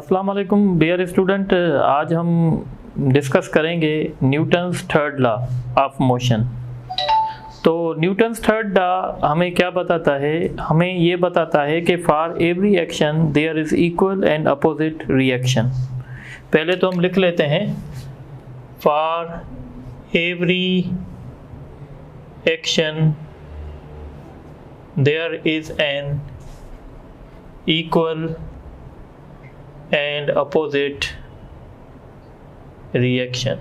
अस्सलाम वालेकुम dear student. आज हम डिस्कस करेंगे Newton's third law of motion. तो न्यूटन्स थर्ड लॉ हमें क्या बताता है? हमें ये बताता है कि for every action there is equal and opposite reaction. पहले तो हम लिख लेते हैं, for every action there is an equal and opposite reaction.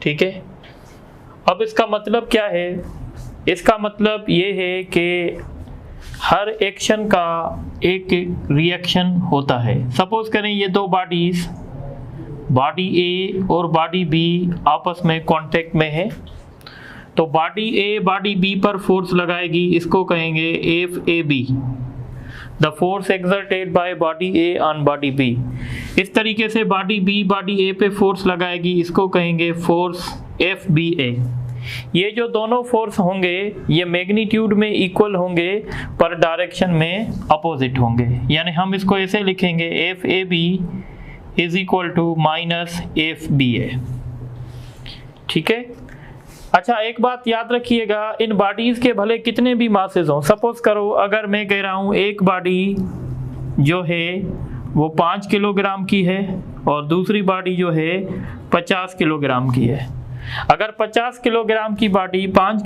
ठीक है, अब इसका मतलब क्या है? इसका मतलब ये है कि हर एक्शन का एक रिएक्शन होता है। सपोज करें ये दो बॉडीज, बॉडी ए और बॉडी बी आपस में कांटेक्ट में है, तो बॉडी ए बॉडी बी पर फोर्स लगाएगी, इसको कहेंगे F A B, the force exerted by body A on body B. इस तरीके से बॉडी बी बॉडी ए पे फोर्स लगाएगी, इसको कहेंगे फोर्स एफ बी ए। ये जो दोनों फोर्स होंगे ये मैग्नीट्यूड में इक्वल होंगे पर डायरेक्शन में अपोजिट होंगे, यानी हम इसको ऐसे लिखेंगे F A B is equal to minus F B A. ठीक है, अच्छा एक बात याद रखिएगा, इन बॉडीज के भले कितने भी मासेस हों, सपोज करो अगर मैं कह रहा हूँ एक बॉडी जो है वो 5 किलोग्राम की है और दूसरी बॉडी जो है 50 किलोग्राम की है। अगर 50 किलोग्राम की बॉडी 5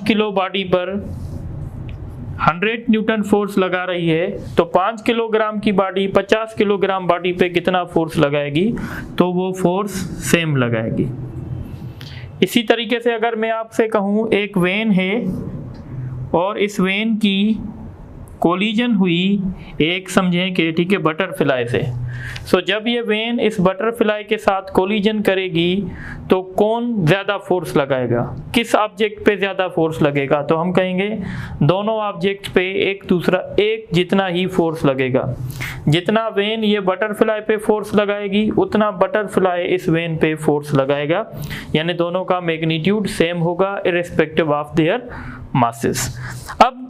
किलो बॉडी पर 100 न्यूटन फोर्स लगा रही है, तो 5 किलोग्राम की बॉडी 50 किलोग्राम बॉडी पे कितना फोर्स लगाएगी? तो वो फोर्स सेम लगाएगी। इसी तरीके से अगर मैं आपसे कहूँ एक वेन है और इस वेन की कोलिजन हुई एक, समझें कि ठीक है, बटरफ्लाई से। सो जब ये वेन इस बटरफ्लाई के साथ कोलिजन करेगी तो कौन ज़्यादा फोर्स लगाएगा, किस ऑब्जेक्ट पे ज़्यादा फोर्स लगेगा? तो हम कहेंगे दोनों ऑब्जेक्ट पे एक जितना ही फोर्स लगेगा। जितना वेन ये बटरफ्लाई पे फोर्स लगाएगी उतना बटरफ्लाई इस वेन पे फोर्स लगाएगा, यानी दोनों का मैग्नीट्यूड सेम होगा इर्रेस्पेक्टिव ऑफ देयर मासेस। अब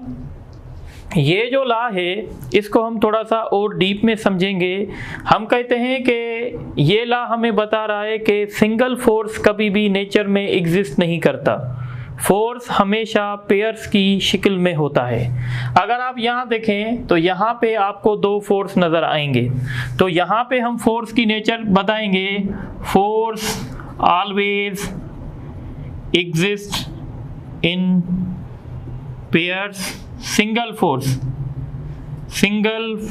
ये जो लॉ है इसको हम थोड़ा सा और डीप में समझेंगे। हम कहते हैं कि ये लॉ हमें बता रहा है कि सिंगल फोर्स कभी भी नेचर में एग्जिस्ट नहीं करता, फोर्स हमेशा पेयर्स की शक्ल में होता है। अगर आप यहाँ देखें तो यहाँ पे आपको दो फोर्स नज़र आएंगे, तो यहाँ पे हम फोर्स की नेचर बताएंगे, force always exist in pairs, single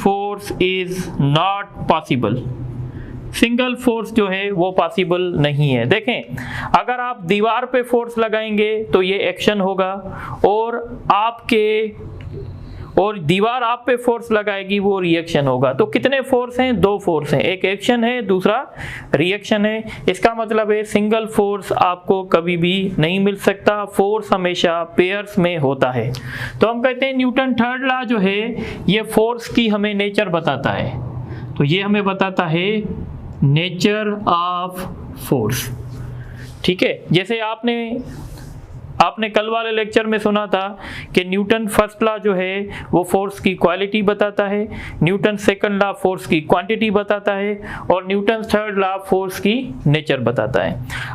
force is not possible. Single force जो है वो पॉसिबल नहीं है। देखें, अगर आप दीवार पे फोर्स लगाएंगे तो ये एक्शन होगा, और दीवार आप पे फोर्स लगाएगी वो रिएक्शन होगा। तो कितने फोर्स हैं? दो फोर्स हैं, एक एक्शन है दूसरा रिएक्शन है। इसका मतलब है सिंगल फोर्स आपको कभी भी नहीं मिल सकता, फोर्स हमेशा पेयर्स में होता है। तो हम कहते हैं न्यूटन थर्ड लॉ जो है ये फोर्स की हमें नेचर बताता है। तो ये हमें बताता है नेचर ऑफ फोर्स। ठीक है, जैसे आपने कल वाले लेक्चर में सुना था कि न्यूटन फर्स्ट लॉ जो है वो फोर्स की क्वालिटी बताता है, न्यूटन सेकंड लॉ फोर्स की क्वांटिटी बताता है, और न्यूटन थर्ड लॉ फोर्स की नेचर बताता है।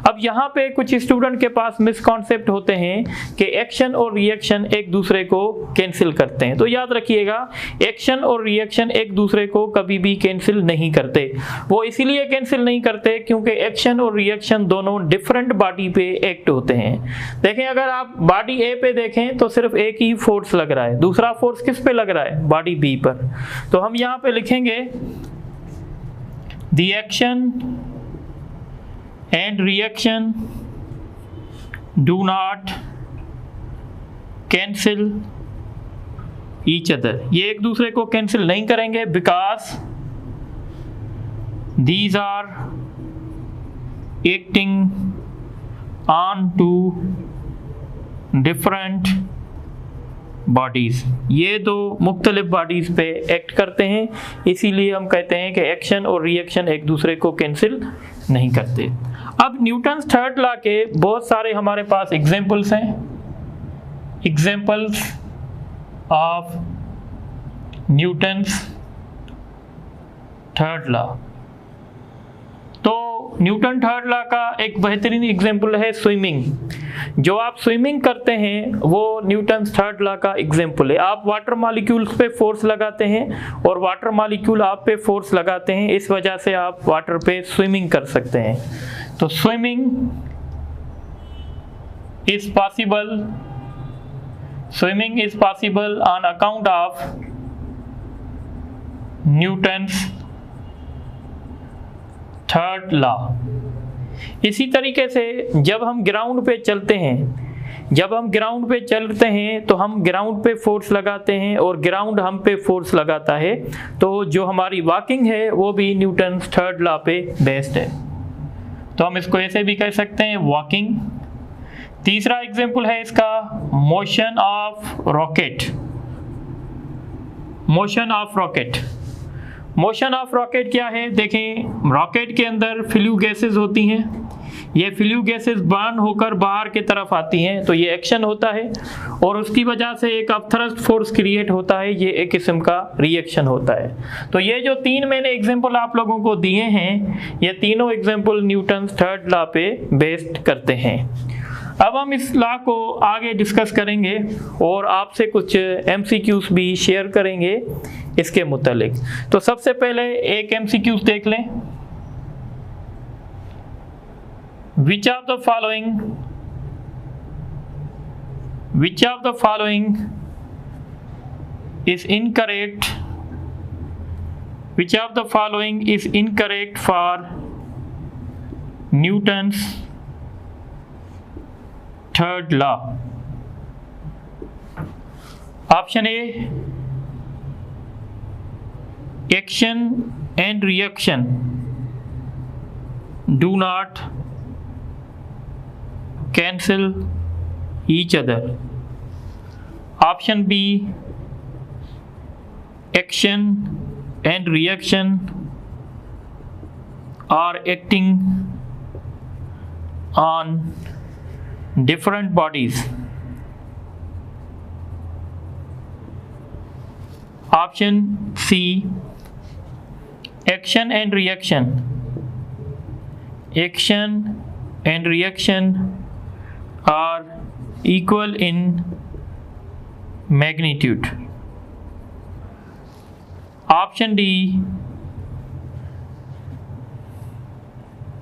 अब यहाँ पे कुछ स्टूडेंट के पास मिसकॉन्सेप्ट होते हैं कि एक्शन और रिएक्शन एक दूसरे को कैंसिल करते हैं। तो याद रखिएगा, एक्शन और रिएक्शन एक दूसरे को कभी भी कैंसिल नहीं करते। वो इसीलिए कैंसिल नहीं करते क्योंकि एक्शन और रिएक्शन दोनों डिफरेंट बॉडी पे एक्ट होते हैं। देखें, अगर आप बॉडी ए पे देखें तो सिर्फ एक ही फोर्स लग रहा है, दूसरा फोर्स किस पे लग रहा है? बॉडी बी पर। तो हम यहां पे लिखेंगे the action and reaction do not cancel each other. ये एक दूसरे को कैंसिल नहीं करेंगे because these are acting on two different bodies. ये दो मुख्तलिफ बॉडीज पे एक्ट करते हैं, इसीलिए हम कहते हैं कि एक्शन और रिएक्शन एक दूसरे को कैंसिल नहीं करते। अब न्यूटन थर्ड लॉ के बहुत सारे हमारे पास एग्जांपल्स हैं, examples of Newton's third law. तो न्यूटन थर्ड लॉ का एक बेहतरीन एग्जाम्पल है स्विमिंग। जो आप स्विमिंग करते हैं वो न्यूटन थर्ड लॉ का एग्जाम्पल है। आप वाटर मॉलिक्यूल्स पे फोर्स लगाते हैं और वाटर मॉलिक्यूल आप पे फोर्स लगाते हैं, इस वजह से आप वाटर पे स्विमिंग कर सकते हैं। तो swimming is possible on account of Newton's third law. इसी तरीके से जब हम ग्राउंड पे चलते हैं तो हम ग्राउंड पे फोर्स लगाते हैं और ग्राउंड हम पे फोर्स लगाता है, तो जो हमारी वॉकिंग है वो भी न्यूटन थर्ड लॉ पे बेस्ड है। तो हम इसको ऐसे भी कह सकते हैं वॉकिंग। तीसरा एग्जाम्पल है इसका मोशन ऑफ रॉकेट क्या है? देखें, रॉकेट के अंदर फ्लू गैसेस होती हैं, ये फ्लू गैसेस बर्न होकर बाहर की तरफ आती हैं, तो ये एक्शन होता है और उसकी वजह से एक अपथ्रस्ट फोर्स क्रिएट होता है, ये एक किस्म का रिएक्शन होता है। तो ये जो तीन मैंने एग्जांपल आप लोगों को दिए हैं, ये तीनों एग्जांपल न्यूटन थर्ड लॉ पे बेस्ड करते हैं। अब हम इस लॉ को आगे डिस्कस करेंगे और आपसे कुछ MCQs भी शेयर करेंगे इसके मुतालिक। तो सबसे पहले एक MCQs देख लें। Which of the following is incorrect for Newton's third law? Option A, action and reaction do not cancel each other. Option B, action and reaction are acting on different bodies. Option C, action and reaction are equal in magnitude. Option D,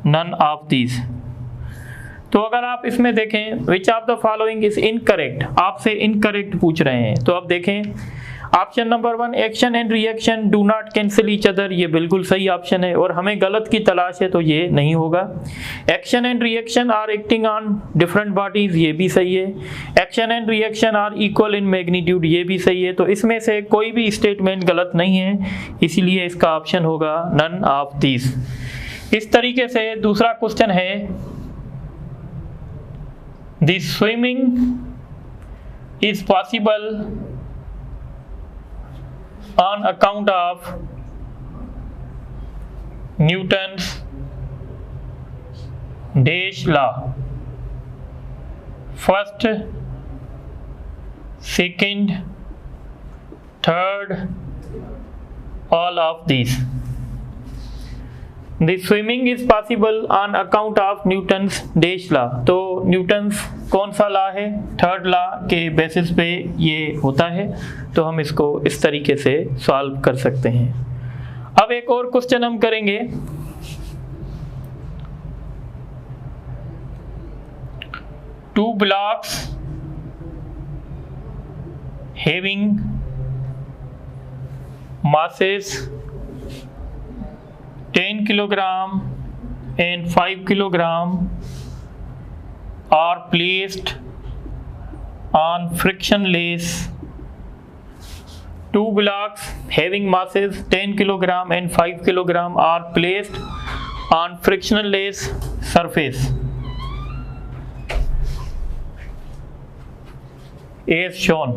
none of these. तो अगर आप इसमें देखें which of the following is incorrect, आपसे incorrect पूछ रहे हैं, तो अब देखें option number 1 action and reaction do not cancel each other, ये बिल्कुल सही ऑप्शन है और हमें गलत की तलाश है तो ये नहीं होगा। Action and reaction are acting on different bodies, ये भी सही है। Action and reaction are equal in magnitude, ये भी सही है। तो इसमें से कोई भी स्टेटमेंट गलत नहीं है, इसीलिए इसका ऑप्शन होगा नन ऑफ दीज। इस तरीके से दूसरा क्वेश्चन है, The swimming is possible on account of Newton's dash law. First, second, third, all of these. The swimming is possible on account of Newton's dash law. तो Newton's कौन सा law है? Third law के basis पे ये होता है, तो हम इसको इस तरीके से सॉल्व कर सकते हैं। अब एक और क्वेश्चन हम करेंगे। Two blocks having masses 10 kilogram and 5 kilogram are placed on frictionless. Two blocks having masses 10 kilogram and 5 kilogram are placed on frictionless surface as shown.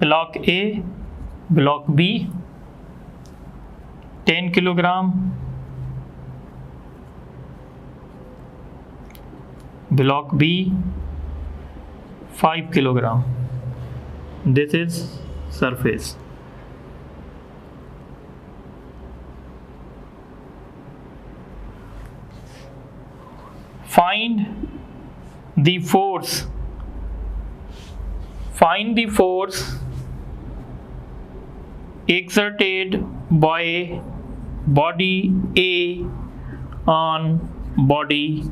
Block A, block B 10 kilogram block B 5 kilogram. This is surface. Find the force. Find the force exerted by body A on body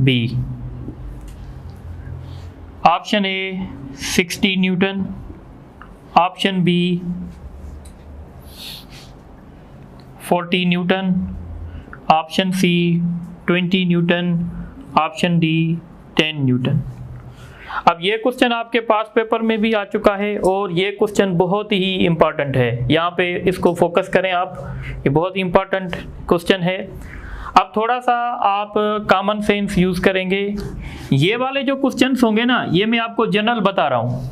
B. Option A 60 Newton, option B 40 Newton, option C 20 Newton, option D 10 Newton. अब ये question आपके पास paper में भी आ चुका है और ये question बहुत ही इम्पॉर्टेंट है, यहाँ पे इसको फोकस करें आप, ये बहुत ही इम्पॉर्टेंट क्वेश्चन है। अब थोड़ा सा आप कॉमन सेंस यूज़ करेंगे। ये वाले जो क्वेश्चंस होंगे ना, ये मैं आपको जनरल बता रहा हूँ।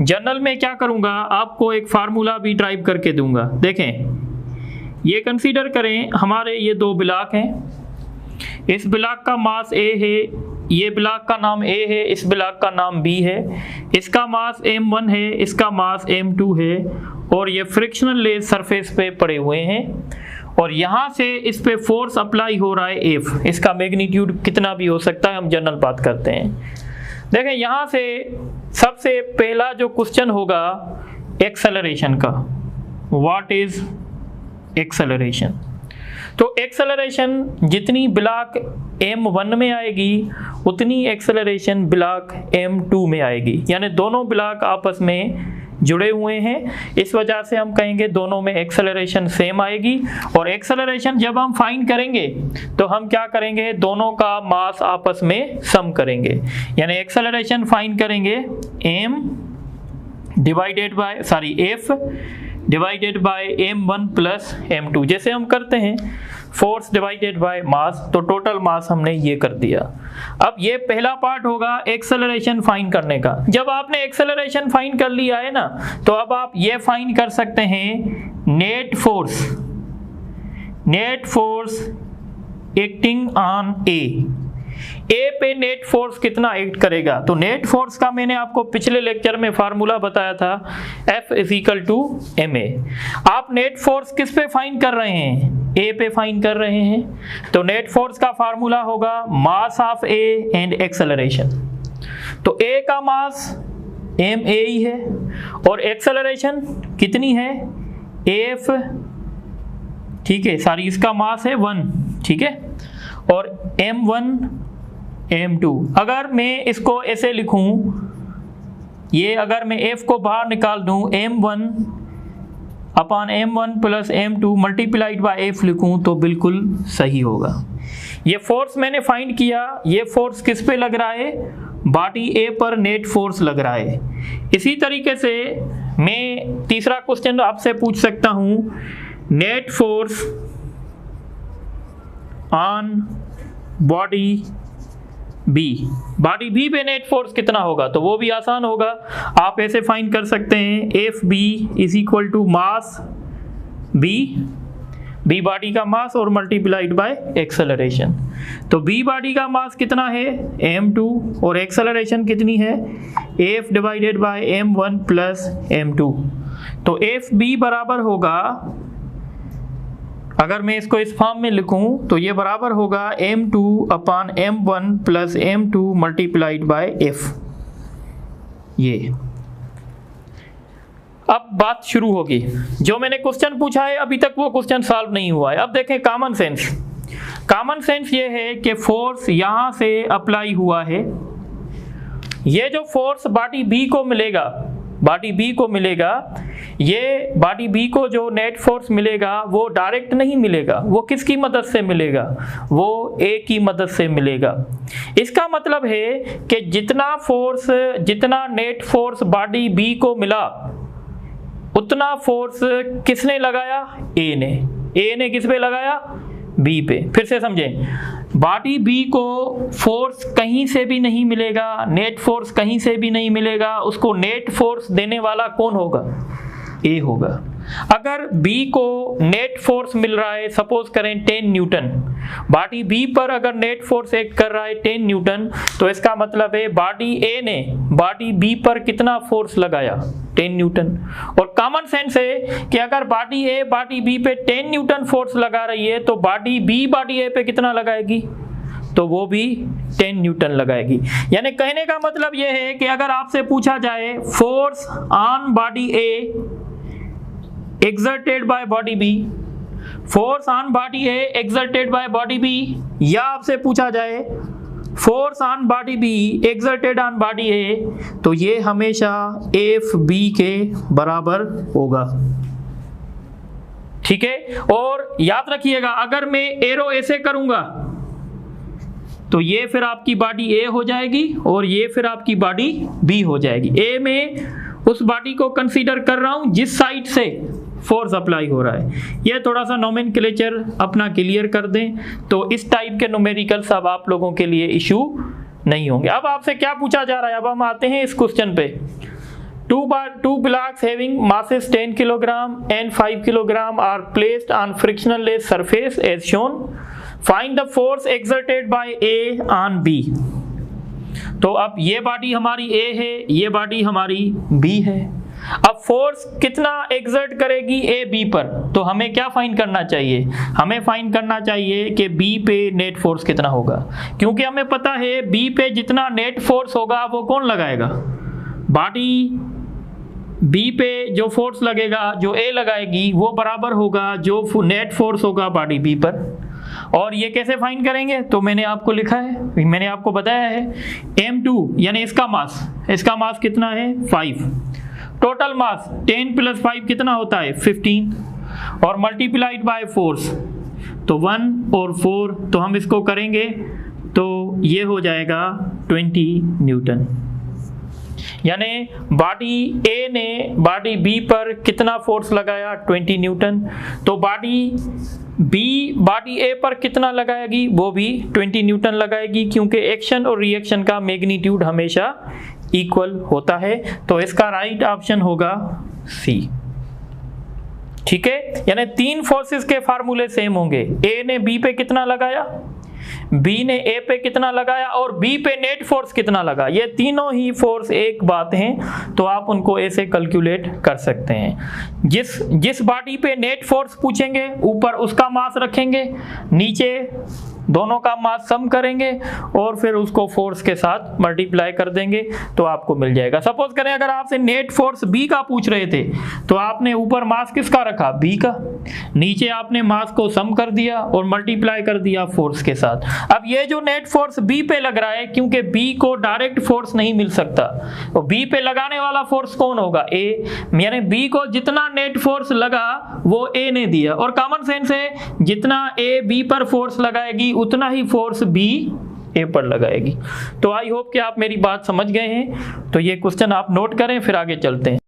जनरल में क्या करूँगा, आपको एक फार्मूला भी ड्राइव करके दूंगा। देखें, ये कंसीडर करें हमारे ये दो ब्लॉक हैं, इस ब्लॉक का मास A है, ये ब्लॉक का नाम A है, इस ब्लॉक का नाम B है, इसका मास M1 है, इसका मास M2 है, और ये फ्रिक्शनल लेस सरफेस पे पड़े हुए हैं और यहाँ से इस पे फोर्स अप्लाई हो रहा है F। इसका मैग्नीट्यूड कितना भी हो सकता है, हम जनरल बात करते हैं। देखें, यहाँ से सबसे पहला जो क्वेश्चन होगा एक्सेलरेशन का, व्हाट इज एक्सेलरेशन। तो एक्सेलरेशन जितनी ब्लॉक M1 में आएगी उतनी एक्सेलरेशन ब्लॉक M2 में आएगी, यानी दोनों ब्लॉक आपस में जुड़े हुए हैं, इस वजह से हम कहेंगे दोनों में एक्सेलरेशन सेम आएगी। और एक्सेलरेशन जब हम फाइंड करेंगे तो हम क्या करेंगे, दोनों का मास आपस में सम करेंगे, यानी एक्सेलरेशन फाइंड करेंगे F divided by M1 plus M2, जैसे हम करते हैं फोर्स डिवाइडेड बाय मास, तो टोटल मास हमने ये कर दिया। अब ये पहला पार्ट होगा एक्सेलरेशन फाइंड करने का। जब आपने एक्सेलरेशन फाइंड कर लिया है ना, तो अब आप ये फाइंड कर सकते हैं नेट फोर्स एक्टिंग ऑन ए पे नेट फोर्स कितना एक्ट करेगा। तो नेट फोर्स का मैंने आपको पिछले लेक्चर में फार्मूला बताया था, F = ma। आप नेट फोर्स किस पे फाइंड कर रहे हैं, ए पे फाइंड कर रहे हैं, तो नेट फोर्स का फार्मूला होगा mass of A and acceleration. तो ए का मास ma ही है और एक्सेलरेशन कितनी है F, ठीक है, सॉरी इसका मास है 1, ठीक है, और M1 M2। अगर मैं इसको ऐसे लिखूं, ये अगर मैं F को बाहर निकाल दूं, M1 upon M1 plus M2 multiplied by F लिखूं तो बिल्कुल सही होगा। ये फोर्स मैंने फाइंड किया, ये फोर्स किस पे लग रहा है, बॉडी A पर नेट फोर्स लग रहा है। इसी तरीके से मैं तीसरा क्वेश्चन आपसे पूछ सकता हूं, net force on body B, body B पे नेट फोर्स कितना होगा, तो वो भी आसान होगा। आप ऐसे फाइंड कर सकते हैं FB = मास B बॉडी का मास और मल्टीप्लाइड बाय एक्सेलरेशन। तो B बॉडी का मास कितना है M2 और एक्सेलरेशन कितनी है F divided by M1 plus M2। तो FB बराबर होगा, अगर मैं इसको इस फॉर्म में लिखूं तो ये बराबर होगा M2 upon M1 plus M2 multiplied by F। ये अब बात शुरू होगी, जो मैंने क्वेश्चन पूछा है अभी तक वो क्वेश्चन सॉल्व नहीं हुआ है। अब देखें कॉमन सेंस ये है कि फोर्स यहां से अप्लाई हुआ है, ये जो फोर्स बॉडी B को मिलेगा, ये बॉडी B को जो नेट फोर्स मिलेगा वो डायरेक्ट नहीं मिलेगा, वो किसकी मदद से मिलेगा, वो A की मदद से मिलेगा। इसका मतलब है कि जितना नेट फोर्स बॉडी B को मिला उतना फोर्स किसने लगाया, A ने किस पे लगाया, B पे। फिर से समझें, बॉडी B को फोर्स कहीं से भी नहीं मिलेगा, नेट फोर्स कहीं से भी नहीं मिलेगा, उसको नेट फोर्स देने वाला कौन होगा, A होगा। अगर बी को नेट फोर्स मिल रहा है सपोज करें 10 न्यूटन, बॉडी बी पर अगर नेट फोर्स एक्ट कर रहा है 10 न्यूटन, तो इसका मतलब है बॉडी ए ने बॉडी बी पर कितना फोर्स लगाया, 10 न्यूटन। और कॉमन सेंस है कि अगर बॉडी ए बॉडी बी पे 10 न्यूटन फोर्स लगा रही है तो बॉडी बी बॉडी ए पे कितना लगाएगी, तो वो भी 10 न्यूटन लगाएगी। यानी कहने का मतलब यह है कि अगर आपसे पूछा जाए force on body A exerted by body B, force on body A exerted by body B, या आपसे पूछा जाए force on body B exerted on body A, तो ये हमेशा FB के बराबर होगा, ठीक है। और याद रखिएगा अगर मैं एरो ऐसे करूंगा तो ये फिर आपकी बॉडी A हो जाएगी और ये फिर आपकी बॉडी B हो जाएगी। A में उस बॉडी को कंसीडर कर रहा हूं जिस साइड से फोर्स अप्लाई हो रहा है। ये थोड़ा सा नोमेनक्लेचर अपना क्लियर कर दें तो इस टाइप के न्यूमेरिकल्स अब आप लोगों के लिए इशू नहीं होंगे। अब आपसे क्या पूछा जा रहा है, अब हम आते हैं इस क्वेश्चन पे। Two blocks having masses 10 kilogram and 5 kilogram are placed on frictionless surface as shown, find the force exerted by A on B. तो अब ये बॉडी हमारी ए है, ये बॉडी हमारी बी है। अब फोर्स कितना एक्सर्ट करेगी ए बी पर, तो हमें क्या फाइंड करना चाहिए, हमें फाइंड करना चाहिए कि बी पे नेट फोर्स कितना होगा, क्योंकि हमें पता है बी पे जितना नेट फोर्स होगा वो कौन लगाएगा, बॉडी बी पे जो फोर्स लगेगा जो ए लगाएगी वो बराबर होगा जो नेट फोर्स होगा बॉडी बी पर। और ये कैसे फाइंड करेंगे, तो मैंने आपको लिखा है, मैंने आपको बताया है m2 यानी इसका मास कितना है 5, टोटल मास 10 + 5 कितना होता है 15 और मल्टीप्लाइड बाय फोर्स तो 1 और 4, तो हम इसको करेंगे तो ये हो जाएगा 20 न्यूटन। यानी बॉडी ए ने बॉडी बी पर कितना फोर्स लगाया 20 न्यूटन, तो बॉडी बी बॉडी ए पर कितना लगाएगी, वो भी 20 न्यूटन लगाएगी, क्योंकि एक्शन और रिएक्शन का मैग्नीट्यूड हमेशा इक्वल होता है। तो इसका राइट ऑप्शन होगा सी, ठीक है। यानी तीन फोर्सेस के फार्मूले सेम होंगे, ए ने बी पे कितना लगाया, बी ने ए पे कितना लगाया और बी पे नेट फोर्स कितना लगा, ये तीनों ही फोर्स एक बात हैं, तो आप उनको ऐसे कैलकुलेट कर सकते हैं। जिस बॉडी पे नेट फोर्स पूछेंगे ऊपर उसका मास रखेंगे, नीचे दोनों का मास सम करेंगे और फिर उसको फोर्स के साथ मल्टीप्लाई कर देंगे तो आपको मिल जाएगा। सपोज करें अगर आपसे नेट फोर्स बी का पूछ रहे थे तो आपने ऊपर मास किसका रखा, बी का, नीचे आपने मास को सम कर दिया और मल्टीप्लाई कर दिया फोर्स के साथ। अब ये जो नेट फोर्स बी पे लग रहा है, क्योंकि बी को डायरेक्ट फोर्स नहीं मिल सकता, तो बी पे लगाने वाला फोर्स कौन होगा, ए, यानी बी को जितना नेट फोर्स लगा वो ए ने दिया, और कॉमन सेंस है जितना ए बी पर फोर्स लगाएगी उतना ही फोर्स बी ए पर लगाएगी। तो आई होप कि आप मेरी बात समझ गए हैं। तो ये क्वेश्चन आप नोट करें, फिर आगे चलते हैं।